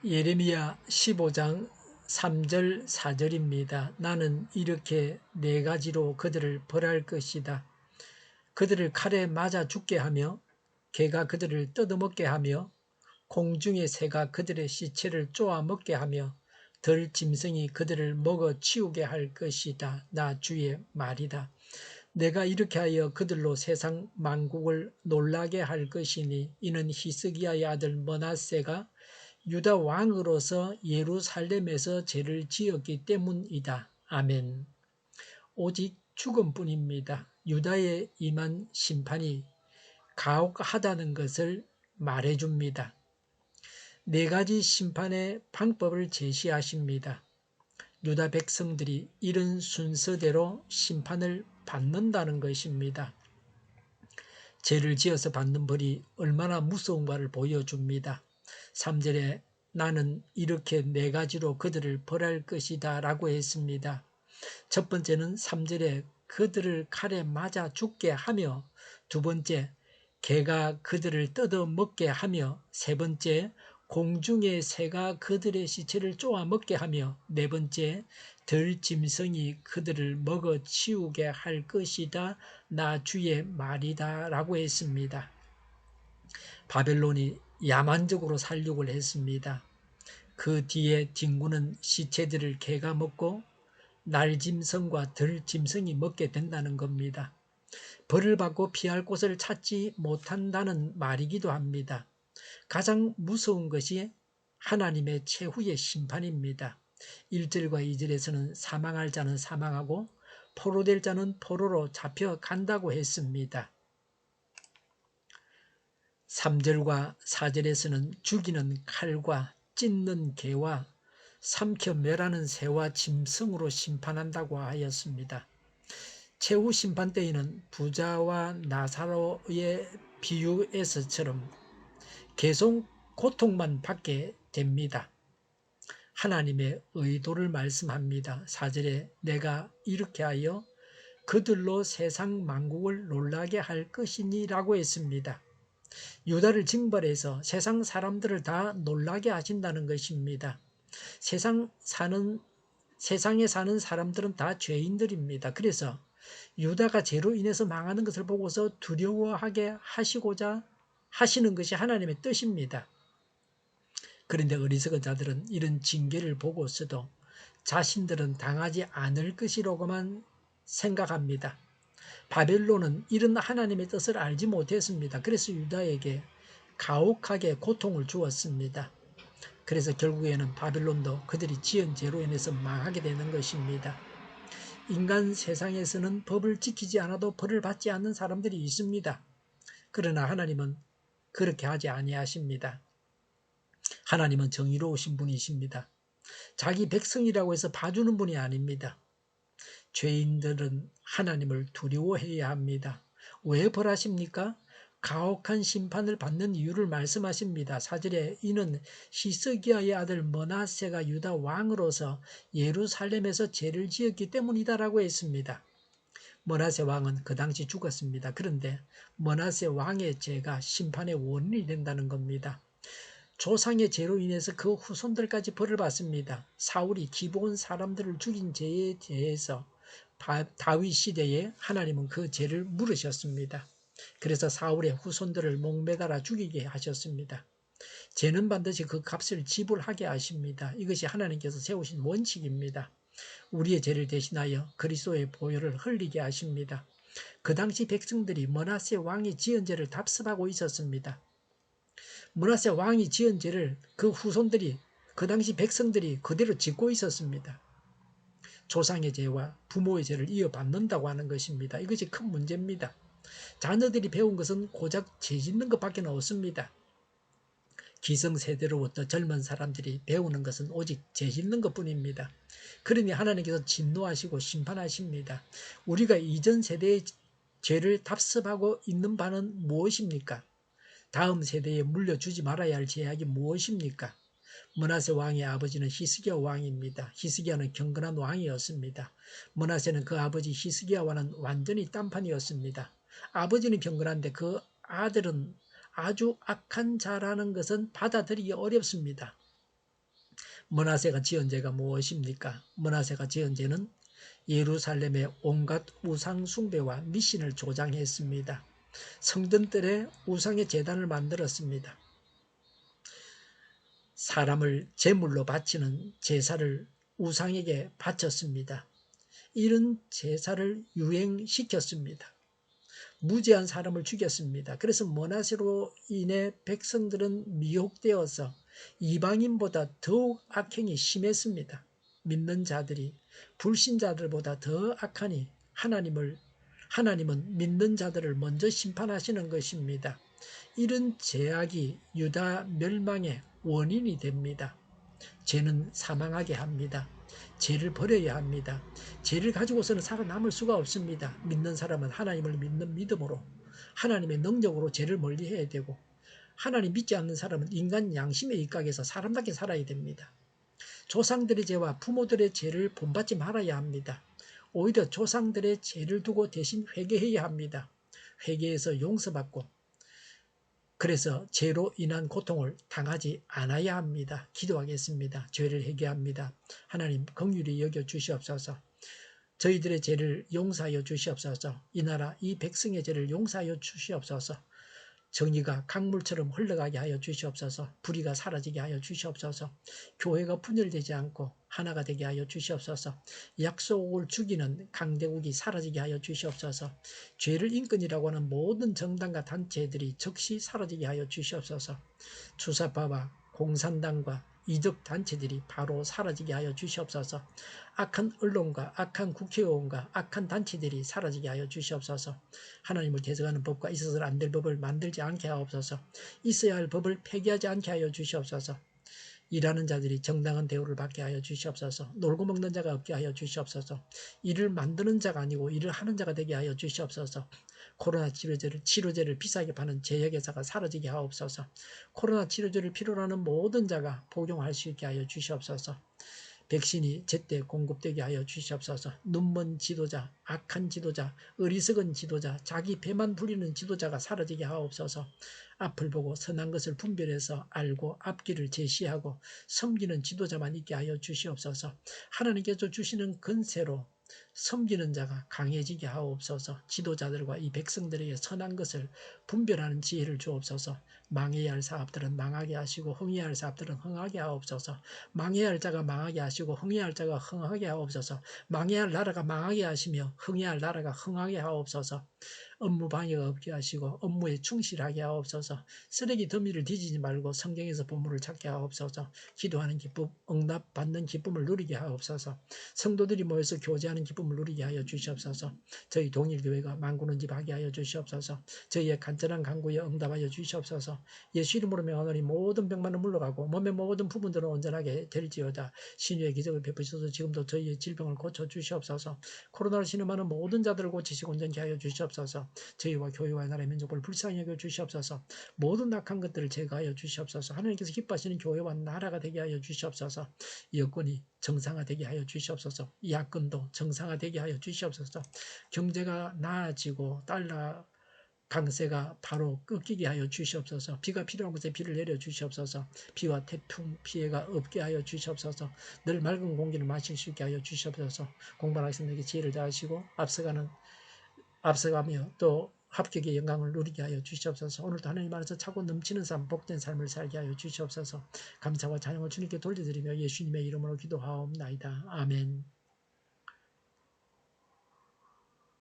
예레미야 15장 3절 4절입니다. 나는 이렇게 네 가지로 그들을 벌할 것이다. 그들을 칼에 맞아 죽게 하며 개가 그들을 뜯어먹게 하며 공중의 새가 그들의 시체를 쪼아 먹게 하며 들짐승이 그들을 먹어 치우게 할 것이다. 나 주의 말이다. 내가 이렇게 하여 그들로 세상 만국을 놀라게 할 것이니 이는 히스기야의 아들 므낫세가 유다 왕으로서 예루살렘에서 죄를 지었기 때문이다. 아멘. 오직 죽음뿐입니다. 유다에 임한 심판이 가혹하다는 것을 말해줍니다. 네 가지 심판의 방법을 제시하십니다. 유다 백성들이 이런 순서대로 심판을 받는다는 것입니다. 죄를 지어서 받는 벌이 얼마나 무서운가를 보여줍니다. 3절에 나는 이렇게 네 가지로 그들을 벌할 것이다 라고 했습니다. 첫 번째는 3절에 그들을 칼에 맞아 죽게 하며, 두 번째 개가 그들을 뜯어 먹게 하며, 세 번째 공중의 새가 그들의 시체를 쪼아 먹게 하며, 네 번째 들짐승이 그들을 먹어 치우게 할 것이다. 나 주의 말이다 라고 했습니다. 바벨론이 야만적으로 살육을 했습니다. 그 뒤에 딩구는 시체들을 개가 먹고 날짐승과 들짐승이 먹게 된다는 겁니다. 벌을 받고 피할 곳을 찾지 못한다는 말이기도 합니다. 가장 무서운 것이 하나님의 최후의 심판입니다. 1절과 2절에서는 사망할 자는 사망하고 포로될 자는 포로로 잡혀간다고 했습니다. 3절과 4절에서는 죽이는 칼과 찢는 개와 삼켜 멸하는 새와 짐승으로 심판한다고 하였습니다. 최후 심판 때에는 부자와 나사로의 비유에서처럼 계속 고통만 받게 됩니다. 하나님의 의도를 말씀합니다. 4절에 내가 이렇게 하여 그들로 세상 만국을 놀라게 할 것이니 라고 했습니다. 유다를 징벌해서 세상 사람들을 다 놀라게 하신다는 것입니다. 세상에 사는 사람들은 다 죄인들입니다. 그래서 유다가 죄로 인해서 망하는 것을 보고서 두려워하게 하시고자 하시는 것이 하나님의 뜻입니다. 그런데 어리석은 자들은 이런 징계를 보고서도 자신들은 당하지 않을 것이라고만 생각합니다. 바벨론은 이런 하나님의 뜻을 알지 못했습니다. 그래서 유다에게 가혹하게 고통을 주었습니다. 그래서 결국에는 바벨론도 그들이 지은 죄로 인해서 망하게 되는 것입니다. 인간 세상에서는 법을 지키지 않아도 벌을 받지 않는 사람들이 있습니다. 그러나 하나님은 그렇게 하지 아니하십니다. 하나님은 정의로우신 분이십니다. 자기 백성이라고 해서 봐주는 분이 아닙니다. 죄인들은 하나님을 두려워해야 합니다. 왜 벌하십니까? 가혹한 심판을 받는 이유를 말씀하십니다. 4절에 이는 히스기야의 아들 므낫세가 유다 왕으로서 예루살렘에서 죄를 지었기 때문이다라고 했습니다. 므낫세 왕은 그 당시 죽었습니다. 그런데 므낫세 왕의 죄가 심판의 원인이 된다는 겁니다. 조상의 죄로 인해서 그 후손들까지 벌을 받습니다. 사울이 기브온 사람들을 죽인 죄에 대해서 다윗 시대에 하나님은 그 죄를 물으셨습니다. 그래서 사울의 후손들을 목매달아 죽이게 하셨습니다. 죄는 반드시 그 값을 지불하게 하십니다. 이것이 하나님께서 세우신 원칙입니다. 우리의 죄를 대신하여 그리스도의 보혈을 흘리게 하십니다. 그 당시 백성들이 므낫세 왕이 지은 죄를 답습하고 있었습니다. 므낫세 왕이 지은 죄를 그 후손들이, 그 당시 백성들이 그대로 짓고 있었습니다. 조상의 죄와 부모의 죄를 이어받는다고 하는 것입니다. 이것이 큰 문제입니다. 자녀들이 배운 것은 고작 죄 짓는 것밖에 없습니다. 기성세대로부터 젊은 사람들이 배우는 것은 오직 죄 짓는 것뿐입니다. 그러니 하나님께서 진노하시고 심판하십니다. 우리가 이전 세대의 죄를 답습하고 있는 바는 무엇입니까? 다음 세대에 물려주지 말아야 할 제약이 무엇입니까? 므낫세 왕의 아버지는 히스기야 왕입니다. 히스기야는 경건한 왕이었습니다. 므낫세는 그 아버지 히스기야와는 완전히 딴판이었습니다. 아버지는 경건한데 그 아들은 아주 악한 자라는 것은 받아들이기 어렵습니다. 므낫세가 지은 죄가 무엇입니까? 므낫세가 지은 죄는 예루살렘의 온갖 우상 숭배와 미신을 조장했습니다. 성전들의 우상의 제단을 만들었습니다. 사람을 제물로 바치는 제사를 우상에게 바쳤습니다. 이런 제사를 유행시켰습니다. 무지한 사람을 죽였습니다. 그래서 므낫세로 인해 백성들은 미혹되어서 이방인보다 더욱 악행이 심했습니다. 믿는 자들이 불신자들보다 더 악하니 하나님은 믿는 자들을 먼저 심판하시는 것입니다. 이런 제약이 유다 멸망의 원인이 됩니다. 죄는 사망하게 합니다. 죄를 버려야 합니다. 죄를 가지고서는 살아남을 수가 없습니다. 믿는 사람은 하나님을 믿는 믿음으로 하나님의 능력으로 죄를 멀리해야 되고, 하나님 믿지 않는 사람은 인간 양심에 입각해서 사람답게 살아야 됩니다. 조상들의 죄와 부모들의 죄를 본받지 말아야 합니다. 오히려 조상들의 죄를 두고 대신 회개해야 합니다. 회개해서 용서받고, 그래서 죄로 인한 고통을 당하지 않아야 합니다. 기도하겠습니다. 죄를 회개합니다. 하나님 긍휼히 여겨 주시옵소서. 저희들의 죄를 용서하여 주시옵소서. 이 나라 이 백성의 죄를 용서하여 주시옵소서. 정의가 강물처럼 흘러가게 하여 주시옵소서. 불의가 사라지게 하여 주시옵소서. 교회가 분열되지 않고 하나가 되게 하여 주시옵소서. 약속을 죽이는 강대국이 사라지게 하여 주시옵소서. 죄를 인권이라고 하는 모든 정당과 단체들이 즉시 사라지게 하여 주시옵소서. 주사파와 공산당과 이적 단체들이 바로 사라지게 하여 주시옵소서. 악한 언론과 악한 국회의원과 악한 단체들이 사라지게 하여 주시옵소서. 하나님을 대적하는 법과 있어서는 안 될 법을 만들지 않게 하옵소서. 있어야 할 법을 폐기하지 않게 하여 주시옵소서. 일하는 자들이 정당한 대우를 받게 하여 주시옵소서. 놀고 먹는 자가 없게 하여 주시옵소서. 일을 만드는 자가 아니고 일을 하는 자가 되게 하여 주시옵소서. 코로나 치료제를 비싸게 파는 제약회사가 사라지게 하옵소서. 코로나 치료제를 필요로 하는 모든 자가 복용할 수 있게 하여 주시옵소서. 백신이 제때 공급되게 하여 주시옵소서. 눈먼 지도자, 악한 지도자, 어리석은 지도자, 자기 배만 부리는 지도자가 사라지게 하옵소서. 앞을 보고 선한 것을 분별해서 알고 앞길을 제시하고 섬기는 지도자만 있게 하여 주시옵소서. 하나님께서 주시는 근세로 섬기는 자가 강해지게 하옵소서. 지도자들과 이 백성들에게 선한 것을 분별하는 지혜를 주옵소서. 망해야 할 사업들은 망하게 하시고 흥해야 할 사업들은 흥하게 하옵소서. 망해야 할 자가 망하게 하시고 흥해야 할 자가 흥하게 하옵소서. 망해야 할 나라가 망하게 하시며 흥해야 할 나라가 흥하게 하옵소서. 업무 방해가 없게 하시고 업무에 충실하게 하옵소서. 쓰레기 더미를 뒤지지 말고 성경에서 보물을 찾게 하옵소서. 기도하는 기쁨, 응답받는 기쁨을 누리게 하옵소서. 성도들이 모여서 교제하는 기쁨을 누리게 하여 주시옵소서. 저희 동일교회가 만군은집 하게 하여 주시옵소서. 저희의 간절한 간구에 응답하여 주시옵소서. 예수 이름으로 명하노니 모든 병만은 물러가고 몸의 모든 부분들은 온전하게 될지어다. 신유의 기적을 베푸셔서 지금도 저희의 질병을 고쳐 주시옵소서. 코로나를 신음하는 모든 자들을 고치시고 온전케 하여 주시옵소서. 저희와 교회와 나라의 민족을 불쌍히 여겨 주시옵소서. 모든 악한 것들을 제거하여 주시옵소서. 하나님께서 기뻐하시는 교회와 나라가 되게 하여 주시옵소서. 여건이 정상화되게 하여 주시옵소서. 야권도 정상화되게 하여 주시옵소서. 경제가 나아지고 달러 강세가 바로 꺾이게 하여 주시옵소서. 비가 필요한 곳에 비를 내려 주시옵소서. 비와 태풍 피해가 없게 하여 주시옵소서. 늘 맑은 공기를 마실 수 있게 하여 주시옵소서. 공부하는 학생들에게 지혜를 다하시고 앞서가며 또 합격의 영광을 누리게 하여 주시옵소서. 오늘도 하나님 안에서 차고 넘치는 삶, 복된 삶을 살게 하여 주시옵소서. 감사와 찬양을 주님께 돌려드리며 예수님의 이름으로 기도하옵나이다. 아멘.